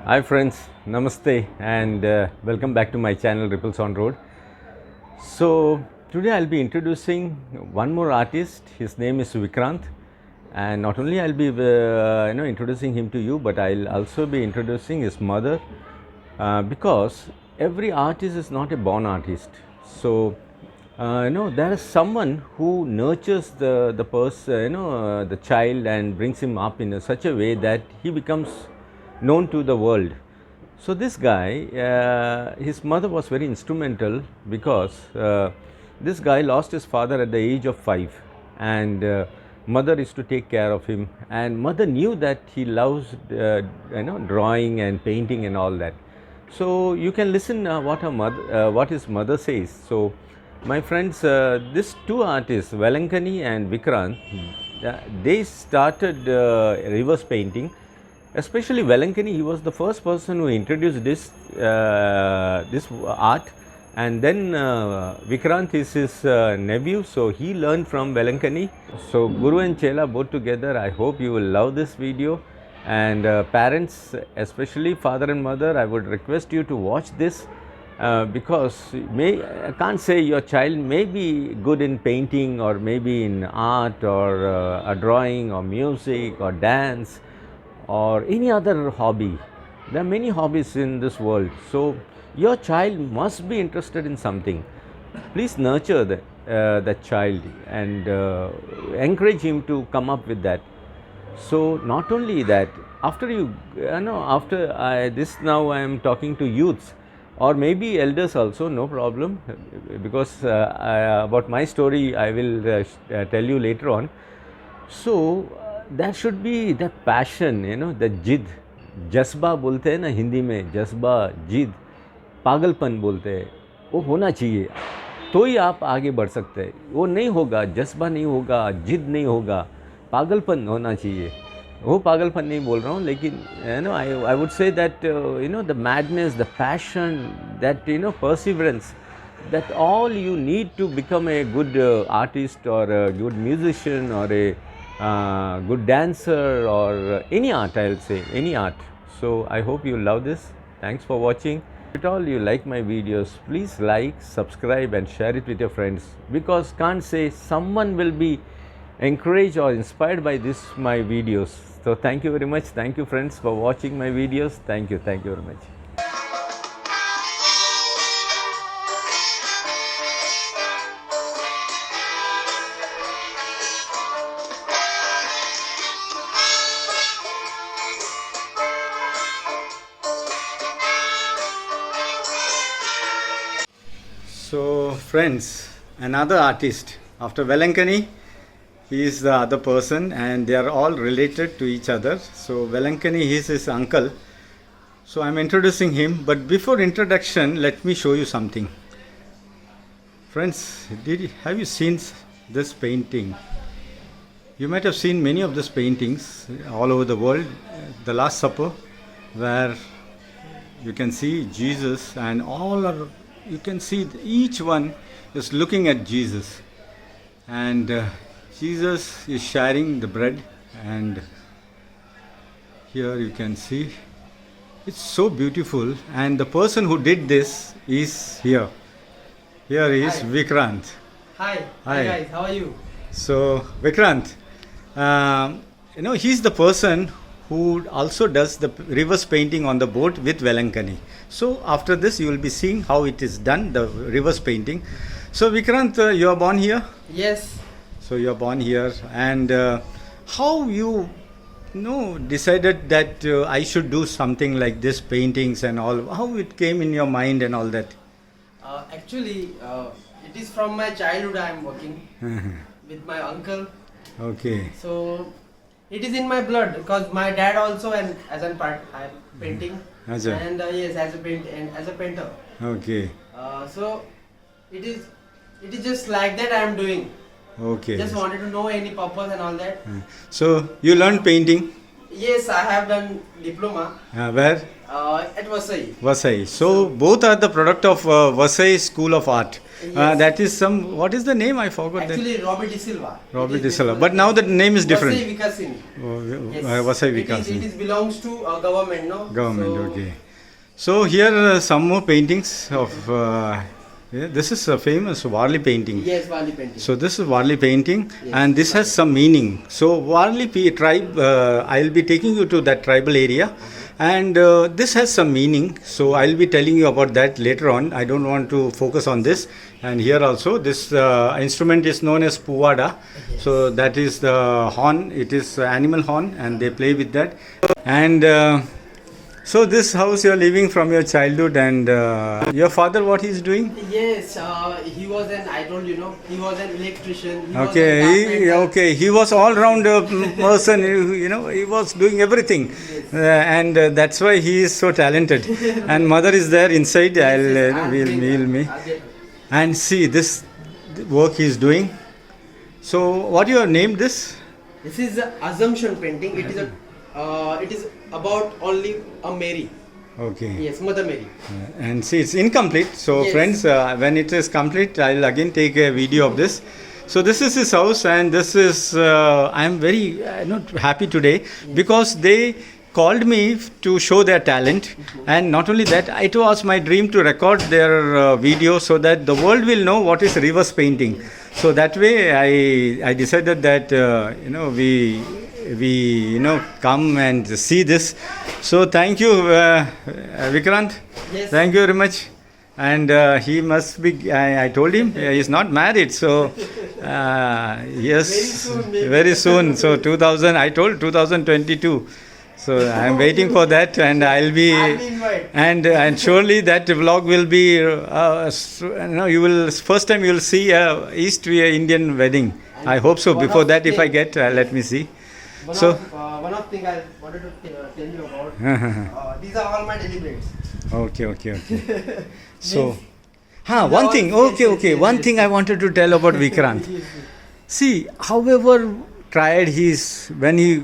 Hi friends, Namaste and welcome back to my channel Ripples on Road. So today I'll be introducing one more artist. His name is Vikrant, and not only I'll be introducing him to you, but I'll also be introducing his mother because every artist is not a born artist. So there is someone who nurtures the person, the child, and brings him up in such a way that he becomes known to the world. So this guy, his mother was very instrumental because this guy lost his father at the age of 5, and mother used to take care of him, and mother knew that he loves drawing and painting and all that. So you can listen what his mother says. So my friends, these two artists, Velankani and Vikrant, they started reverse painting. Especially Velankani, he was the first person who introduced this art, and then Vikrant is his nephew, so he learned from Velankani. So Guru and Chela both together. I hope you will love this video, and parents, especially father and mother, I would request you to watch this because I can't say your child may be good in painting or maybe in art or a drawing or music or dance or any other hobby. There are many hobbies in this world. So your child must be interested in something. Please nurture that child and encourage him to come up with that. So not only that, after this, now I am talking to youths or maybe elders also, no problem, because about my story I will tell you later on. So there should be that passion, the जिद, जज्बा बोलते हैं ना हिंदी में, जज्बा, जिद, पागलपन बोलते हैं, वो होना चाहिए, तो ही आप आगे बढ़ सकते हैं. वो नहीं होगा, जज्बा नहीं होगा, जिद नहीं होगा, पागलपन होना चाहिए. वो पागलपन नहीं बोल रहा हूँ, लेकिन I would say that the madness, the passion, that perseverance, that all you need to become a good artist or a good musician or a good dancer or any art, I'll say, any art. So I hope you love this. Thanks for watching. If at all you like my videos, please like, subscribe and share it with your friends, because can't say someone will be encouraged or inspired by my videos. So thank you very much. Thank you friends for watching my videos. Thank you very much. So friends, another artist after Velankani, he is the other person, and they are all related to each other. So Velankani is his uncle. So I am introducing him, but before introduction, let me show you something. Friends, have you seen this painting? You might have seen many of these paintings all over the world. The Last Supper, where you can see Jesus, and you can see each one is looking at Jesus, and Jesus is sharing the bread, and here you can see it's so beautiful. And the person who did this is here is Hi. Vikrant. Hi Hi. guys, how are you? So Vikrant, he's the person who also does the reverse painting on the boat with Velankani. So after this you will be seeing how it is done, the reverse painting. So Vikrant, you are born here? Yes. So you are born here, and how you decided that I should do something like this, paintings and all, how it came in your mind and all that? Actually, it is from my childhood I am working with my uncle. Okay. So it is in my blood, because my dad also, and as a part I am painting, and yes, as a painter. Okay. So it is just like that I am doing. Okay. Just wanted to know any purpose and all that. So you learned painting? Yes, I have done diploma Where? at Vasai. Vasai. So both are the product of Vasai School of Art. Yes. That is some. What is the name? I forgot. Actually, Robbie De Silva. Robbie It De is Silva. different. But now the name is different. Vasai Vikasini. Yes. Vasai It Vikas. is belongs to government, no? Government. So, Okay. So here are some more paintings of. This is a famous Warli painting. Yes, Wali painting. So this is Warli painting, Yes, and this has some meaning. So Warli tribe, I'll be taking you to that tribal area, and this has some meaning. So I'll be telling you about that later on. I don't want to focus on this. And here also, this instrument is known as puwada. So that is the horn. It is animal horn, and they play with that. And so this house you're living from your childhood, and your father, what he's doing? Yes, he was an, I told you, no, he was an electrician. He was Okay, a carpenter. he was all round person. He was doing everything, and that's why he is so talented. And mother is there inside. We'll and see this work he is doing. So, what you have named this? This is the assumption painting. It is about only a Mary. Okay. Yes, Mother Mary. And see, it's incomplete. So, Yes. friends, when it is complete, I'll again take a video of this. So, this is his house, and this is. I am very not happy today because they called me to show their talent, and not only that, it was my dream to record their video so that the world will know what is reverse painting. So that way, I decided that we come and see this. So thank you, Vikrant. Yes. Thank you very much. And he must be. I told him he's not married. So yes, Very soon, maybe. very soon. So 2000. I told 2022. So I am waiting for that, and I'll be. I'll be invited. And surely that vlog will be. You will first time you will see a East Indian wedding. I hope so. One Before of that, if I the- get, let me see. One So- of thing I wanted to tell you about. These are all my deliberates. Okay. So, Means- one thing. Okay. One Yes. thing I wanted to tell about Vikrant. See, however tired he is when he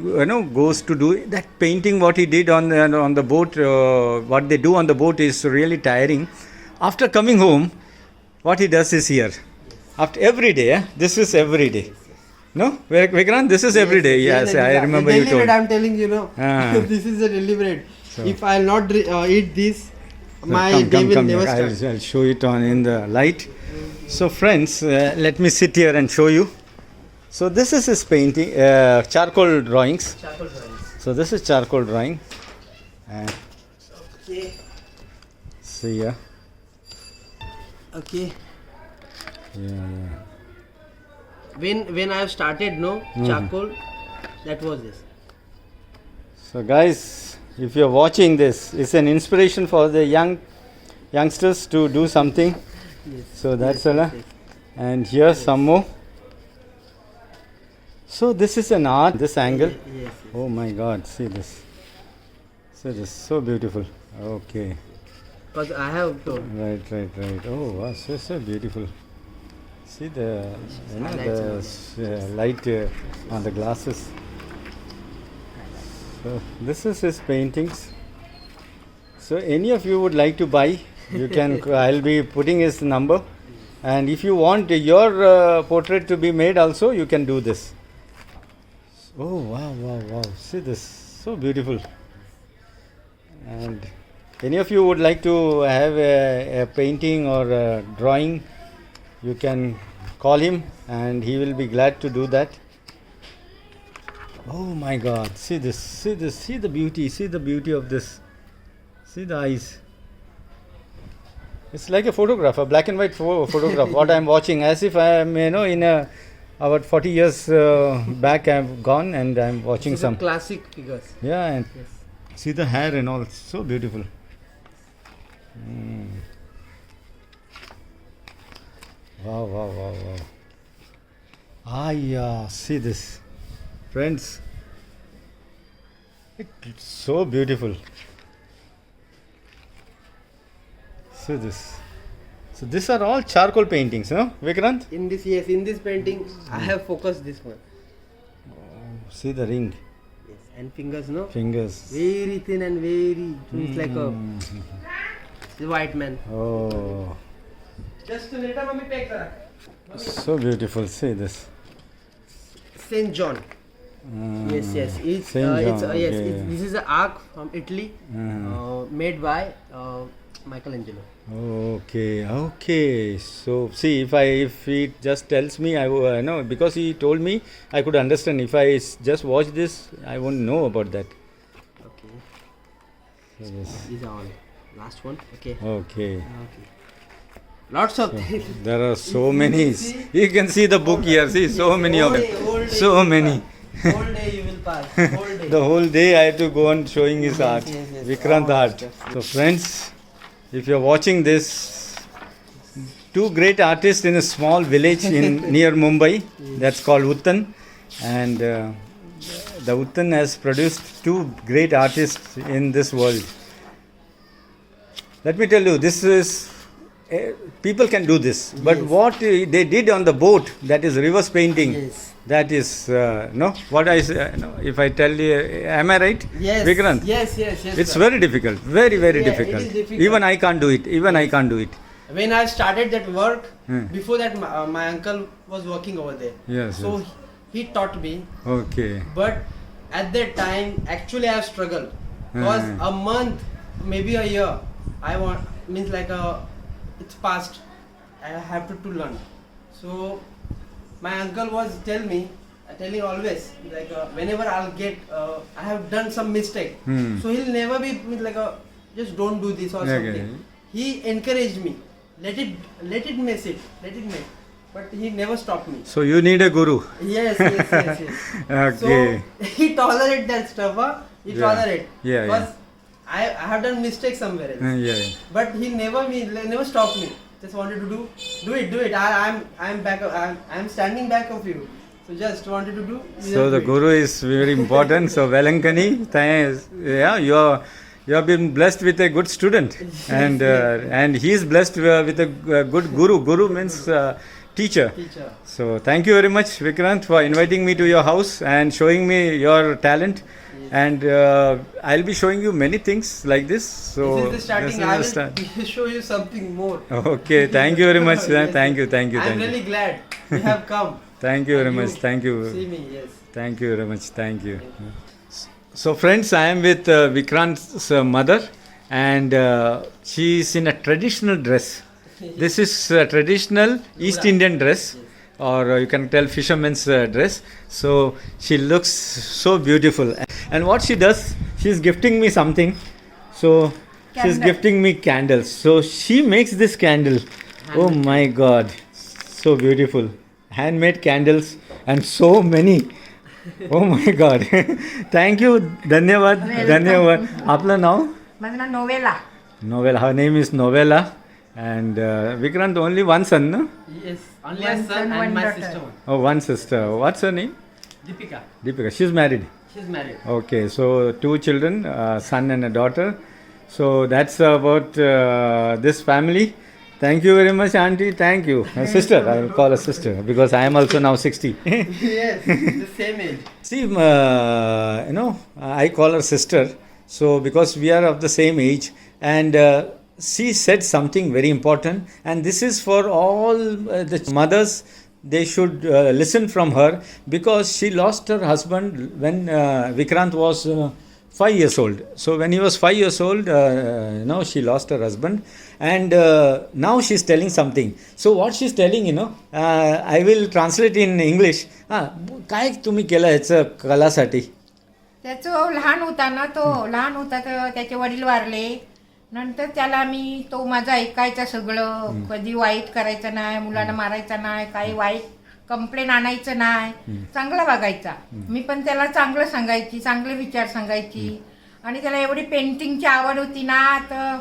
goes to do that painting, what he did on the boat, what they do on the boat is really tiring. After coming home, what he does is here. After every day, this is every day. No, Vikrant, this is every day. Yes, I remember you told. I'm telling you, no. Ah. This is a deliberate. So- If I'll not eat this, my come, day will come, never I'll start. show it on in the light. So friends, let me sit here and show you. So this is his painting, charcoal drawings. Charcoal drawings. So this is charcoal drawing. And Okay. see here. Okay. Yeah. When I have started, no charcoal, that was this. So guys, if you're watching this, it's an inspiration for the youngsters to do something. Yes. So that's all. And here some more. So this is an art, this angle. Yes. Oh my God, see this. See this, so beautiful. Okay, Because I have told. right. Oh wow, so beautiful. See the light on the glasses. So this is his paintings. So any of you would like to buy, you can. I'll be putting his number, and if you want your portrait to be made, also you can do this. Oh wow! See this, so beautiful. And any of you would like to have a painting or a drawing, you can call him, and he will be glad to do that. Oh my God! See this! See the beauty! See the beauty of this! See the eyes! It's like a photograph, a black and white photograph. What I'm watching, as if I am, in a about 40 years back, I've gone and I'm watching These are some. classic figures. Yeah, and Yes. see the hair and all, so beautiful. Wow. Yeah, see this. Friends, it's so beautiful. See this. So these are all charcoal paintings, no, Vikrant? In this painting, I have focused this one. See the ring. Yes. and fingers, no? Fingers. Very thin and very, it's like a white man. Oh, Just to later, mommy pack kara. so beautiful. See this. Saint John. Yes, it's Saint John, yes, okay. this is an ark from Italy, made by Michelangelo. Okay. So see, if he just tells me, I know, because he told me, I could understand. If I just watch this, I won't know about that. Okay. So this. These are all. Last one. Okay. Okay. Lots of things. There are so many. You can see the book here. See, so many of them. So many. Whole day you will pass. Whole day. The whole day I have to go on showing his art. Yes. Vikrant art. So friends, if you are watching this, two great artists in a small village near Mumbai, that's called Uttan, and the Uttan has produced two great artists in this world. Let me tell you, this is people can do this, but what they did on the boat, that is reverse painting. Yes. That is no. What I say, no, if I tell you, am I right? Yes. Vikrant? Yes. It's sir. very difficult. Very Yeah, it difficult. is difficult. Even I can't do it. When I started that work, before that my uncle was working over there. Yes. So yes. he taught me. Okay. But at that time, actually I have struggled. Because a month, maybe a year, it's past. I have to learn. So my uncle was telling always, whenever I'll get, I have done some mistake. So he'll never be just don't do this or something. He encouraged me. Let it mess it. But he never stopped me. So you need a guru. Yes. Okay. So he tolerate that stuff. He tolerate. Yeah. Because I have done mistakes somewhere else. Yeah. But he never stopped me. Just wanted to do it. I'm back. I'm standing back of you. So just wanted to do. So the guru is very important. So Velankani, thanks. Yeah, you have been blessed with a good student, and he is blessed with a good guru. Guru means teacher. So thank you very much, Vikrant, for inviting me to your house and showing me your talent. And I'll be showing you many things like this. So this is the starting. I will show you something more. Okay, thank you very much. Yes, Thank you. I'm really glad you have come. Thank you very much. Thank you. See me, yes. Thank you very much. Thank you. So friends, I am with Vikrant's mother, and she is in a traditional dress. This is a traditional East Indian dress, or you can tell fisherman's dress. So she looks so beautiful. And what she does, she is gifting me something. So she is gifting me candles. So she makes this candle. Oh my God, so beautiful. Handmade candles and so many. Oh my God. Thank you. Dhanyavad. Apna now? माझं नाव novella. Novella. Her name is Novella. And Vikrant, only one son, no? Yes, only a son and my sister one. Oh, one sister. What's her name? Deepika. She's married. She's married. Okay, so two children, son and a daughter. So that's about this family. Thank you very much, auntie. Thank you. Sister, I will call her sister because I am also now 60. Yes, the same age. See, I call her sister. So because we are of the same age, and she said something very important, and this is for all the mothers. They should listen from her, because she lost her husband when Vikrant was 5 years old. So when he was 5 years old, she lost her husband, and now she's telling something. So what she's telling, I will translate in English. काय तुम्ही केलं ह्याचं कलासाठी? त्याचं लहान होता तर त्याचे वडील वारले. नंतर त्याला मी तो माझा ऐकायचा सगळं, कधी वाईट करायचं नाही, मुलांना मारायचं नाही, काही वाईट कंप्लेन आणायचं नाही, चांगला वागायचा. मी पण त्याला चांगलं सांगायची, चांगले विचार सांगायची. आणि त्याला एवढी पेंटिंगची आवड होती ना, तर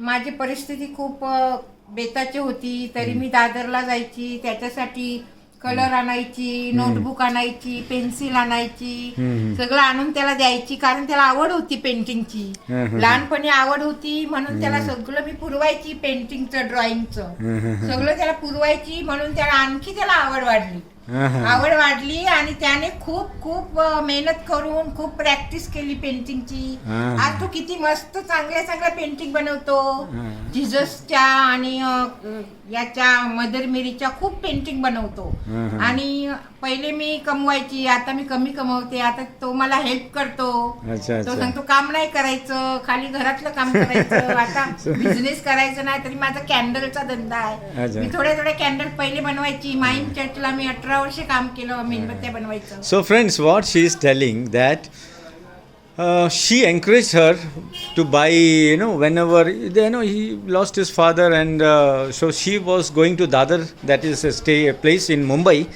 माझी परिस्थिती खूप बेताची होती. तरी मी दादरला जायची, त्याच्यासाठी कलर आणायची, नोटबुक आणायची, पेन्सिल आणायची, सगळं आणून त्याला द्यायची. कारण त्याला आवड होती पेंटिंगची, लहानपणी आवड होती, म्हणून त्याला सगळं मी पुरवायची. पेंटिंगचं, ड्रॉइंगचं सगळं त्याला पुरवायची, म्हणून त्याला आणखी त्याला आवड वाढली. आवड वाढली आणि त्याने खूप खूप मेहनत करून खूप प्रॅक्टिस केली पेंटिंगची. आज तो किती मस्त चांगल्या चांगल्या पेंटिंग बनवतो. जिजसच्या आणि याच्या मदर मेरीच्या खूप पेंटिंग बनवतो. आणि पहिले मी कमवायची, आता मी कमी कमवते. आता तो मला हेल्प करतो. तो सांगतो काम नाही करायचं, खाली घरातलं काम करायचं. आता बिझनेस करायचं नाही तरी माझा कॅन्डलचा धंदा आहे. मी थोड्या थोड्या कॅन्डल पहिले बनवायची. माईम चर्चला मी 18 वर्ष काम केलं मेणबत्त्या बनवायचं. So friends, what she is telling that she encouraged her to buy, whenever, he lost his father, and so she was going to Dadar, that is a place in Mumbai,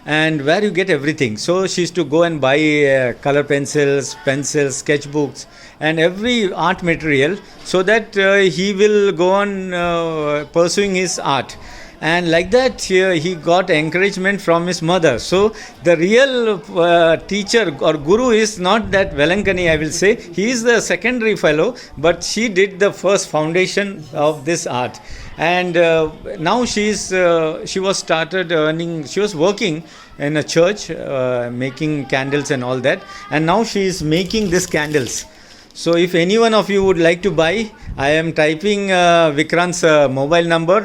and where you get everything. So she used to go and buy color pencils, sketchbooks, and every art material, so that he will go on pursuing his art. And like that he got encouragement from his mother. So the real teacher or guru is not that Velankani, I will say. He is the secondary fellow, but she did the first foundation of this art. And now she was started earning. She was working in a church making candles and all that, and now she is making these candles. So if any one of you would like to buy, I am typing Vikrant's mobile number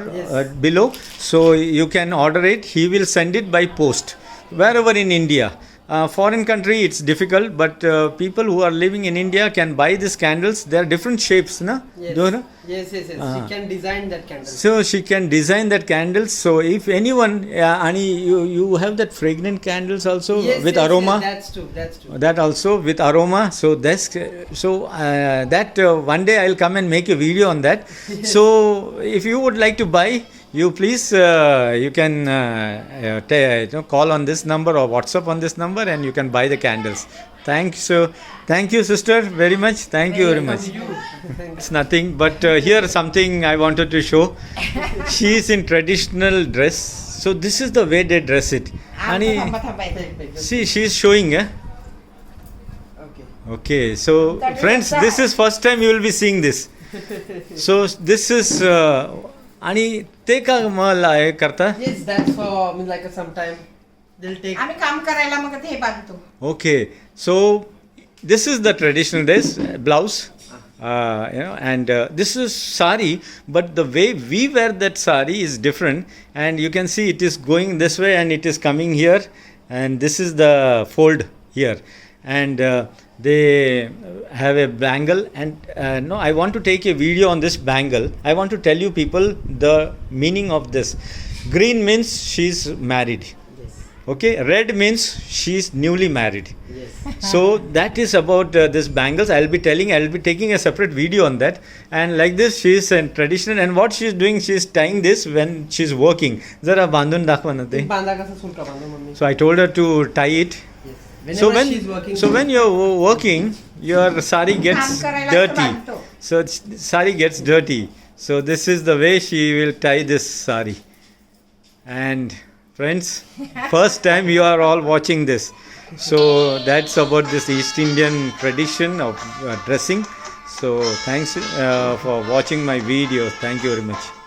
below, so you can order it. He will send it by post wherever in India. Foreign country it's difficult, but people who are living in India can buy these candles. They are different shapes, na? Yes. Do you know? Yes. She can design that candle. So she can design that candles. So if anyone, Ani, you have that fragrant candles also with aroma. Yes, that's true. That also with aroma. So that one day I'll come and make a video on that. So if you would like to buy, you please you can call on this number or WhatsApp on this number, and you can buy the candles. Thank you sister very much. Thank you very much. It's nothing, but here something I wanted to show. She is in traditional dress. So this is the way they dress it. See, she is showing. Okay, so friends, this is first time you will be seeing this. So this is आणि ते का मला हे करता? Yes, that's for like sometime they'll take. आम्ही काम करायला मग ते बांधतो. Okay, so this is the traditional dress, blouse, and this is sari, but the way we wear that sari is different, and you can see it is going this way and it is coming here, and this is the fold here, and they have a bangle, and no, I want to take a video on this bangle. I want to tell you people the meaning of this. Green means she's married. Yes. Okay, red means she's newly married. Yes. So that is about this bangles. I'll be taking a separate video on that. And like this, she is a traditional, and what she is doing, she is tying this when she's working. Zara bandhun dakhwa na te. बांधा कसा सुलका बांधो mummy. So I told her to tie it. Yes. So Whenever she's working. when you're working, your sari gets काम करायला dirty. बांधतो. So sari gets dirty. So this is the way she will tie this sari. And friends, first time you are all watching this. So that's about this East Indian tradition of dressing. So thanks for watching my video. Thank you very much.